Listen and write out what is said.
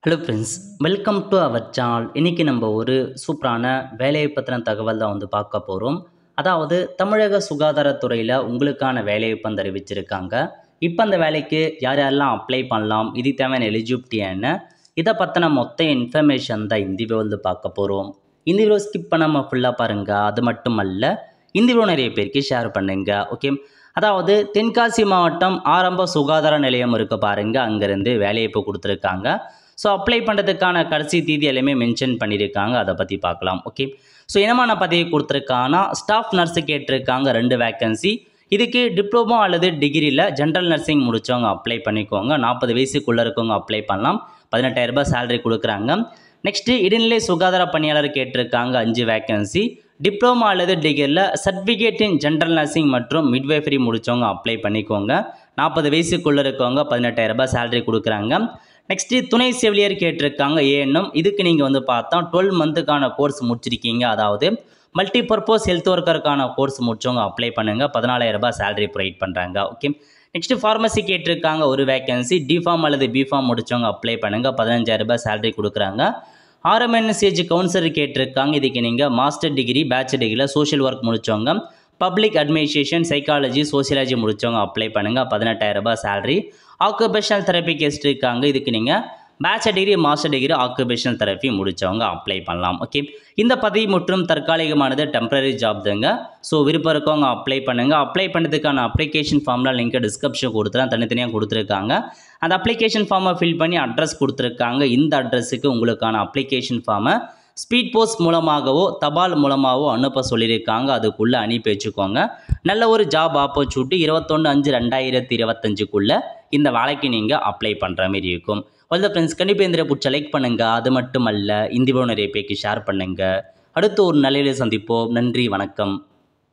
Hello friends, welcome to our channel. இன்றைக்கி நம்ம ஒரு சூப்பரான வேலையை பற்றின தகவல் தான் பார்க்க போகிறோம். அதாவது தமிழக சுகாதாரத்துறையில் உங்களுக்கான வேலைவாய்ப்பு அறிவிச்சிருக்காங்க. இப்போ அந்த வேலைக்கு யார் யாரெல்லாம் அப்ளை பண்ணலாம், இது தேவையான எலிஜிபிலிட்டி என்ன, இதை பற்றின மொத்த இன்ஃபர்மேஷன் தான் இந்த வீடியோ பார்க்க போகிறோம். இந்த வீடியோ ஸ்கிப் பண்ணாமல் ஃபுல்லாக பாருங்கள். அது மட்டும் அல்ல, இந்த வீடியோ நிறைய பேருக்கு ஷேர் பண்ணுங்க. ஓகே, அதாவது தென்காசி மாவட்டம் ஆரம்ப சுகாதார நிலையம் இருக்க பாருங்கள், அங்கேருந்து வேலைவாய்ப்பு கொடுத்துருக்காங்க. ஸோ அப்ளை பண்ணுறதுக்கான கடைசி தேதி எல்லாமே மென்ஷன் பண்ணியிருக்காங்க. அதை பற்றி பார்க்கலாம். ஓகே, ஸோ என்னமான பதவி கொடுத்துருக்காங்கன்னா ஸ்டாஃப் நர்ஸு கேட்டிருக்காங்க 2 வேக்கன்சி. இதுக்கு டிப்ளமோ அல்லது டிகிரியில் ஜென்ரல் நர்சிங் முடித்தவங்க அப்ளை பண்ணிக்கோங்க. 40 வயசுக்குள்ளே இருக்கவங்க அப்ளை பண்ணலாம். 18,000 ரூபாய் சேலரி கொடுக்குறாங்க. நெக்ஸ்ட்டு இடைநிலை சுகாதார பணியாளர் கேட்டிருக்காங்க 5 வேக்கன்சி. டிப்ளமோ அல்லது டிகிரியில் சர்டிஃபிகேட் இன் ஜென்ரல் நர்சிங் மற்றும் மிட்வைஃபரி முடித்தவங்க அப்ளை பண்ணிக்கோங்க. 40 வயசுக்குள்ளே இருக்கவங்க 18,000 ரூபாய் சேலரி கொடுக்குறாங்க. நெக்ஸ்ட்டு துணை செவிலியர் கேட்டிருக்காங்க ஏஎன்எம். இதுக்கு நீங்கள் பார்த்தா 12 மந்த்துக்கான கோர்ஸ் முடிச்சிருக்கீங்க. அதாவது மல்டிபர்பஸ் ஹெல்த் ஒர்க்கருக்கான கோர்ஸ் முடிச்சவங்க அப்ளை பண்ணுங்கள். 14,000 ரூபாய் சேலரி ப்ரொவைட் பண்ணுறாங்க. ஓகே, நெக்ஸ்ட்டு ஃபார்மசி கேட்டிருக்காங்க 1 வேக்கன்சி. டிஃபார்ம் அல்லது பிஃபார்ம் முடிச்சவங்க அப்ளை பண்ணுங்கள். 15,000 ரூபாய் சேலரி கொடுக்குறாங்க. ஆர்எம்என்சிஹெச் கவுன்சிலர் கேட்டிருக்காங்க. இதுக்கு நீங்கள் மாஸ்டர் டிகிரி, பேச்சுலர் டிகிரியில் சோஷியல் ஒர்க் முடித்தவங்க, பப்ளிக் அட்மினிஸ்ட்ரேஷன், சைக்காலஜி, சோசியாலஜி முடித்தவங்க அப்ளை பண்ணுங்கள். 18,000 ரூபாய் சேலரி. ஆக்குபேஷனல் தெரப்பி கேட்டிருக்காங்க. இதுக்கு நீங்கள் bachelor degree, master degree, occupational therapy முடித்தவங்க அப்ளை பண்ணலாம். ஓகே, இந்த பதவி மற்றும் தற்காலிகமானது டெம்பரரி ஜாப் தாங்க. ஸோ விருப்பம் இருக்கவங்க அப்ளை பண்ணுங்கள். அப்ளை பண்ணுறதுக்கான அப்ளிகேஷன் ஃபார்ம்லாம் லிங்க்கை டிஸ்கிரிப்ஷன் கொடுத்துலாம் தனித்தனியாக கொடுத்துருக்காங்க. அந்த அப்ளிகேஷன் ஃபார்மை ஃபில் பண்ணி அட்ரஸ் கொடுத்துருக்காங்க. இந்த அட்ரஸுக்கு உங்களுக்கான அப்ளிகேஷன் ஃபார்மை ஸ்பீட் போஸ்ட் மூலமாகவோ தபால் மூலமாகவோ அனுப்ப சொல்லியிருக்காங்க. அதுக்குள்ளே அனுப்பி வச்சுக்கோங்க. நல்ல ஒரு ஜாப் ஆப்பர்ச்சுனிட்டி 21/5/2025க்குள்ளே இந்த வேலைக்கு நீங்கள் அப்ளை பண்ணுற மாதிரி இருக்கும். வெல் ஃப்ரெண்ட்ஸ், கண்டிப்பாக இந்த பிடிச்ச லைக் பண்ணுங்கள். அது மட்டும் அல்ல, இந்த வீடியோ நிறைய பேருக்கு ஷேர் பண்ணுங்கள். அடுத்து ஒரு நல்ல சந்திப்போம். நன்றி, வணக்கம்.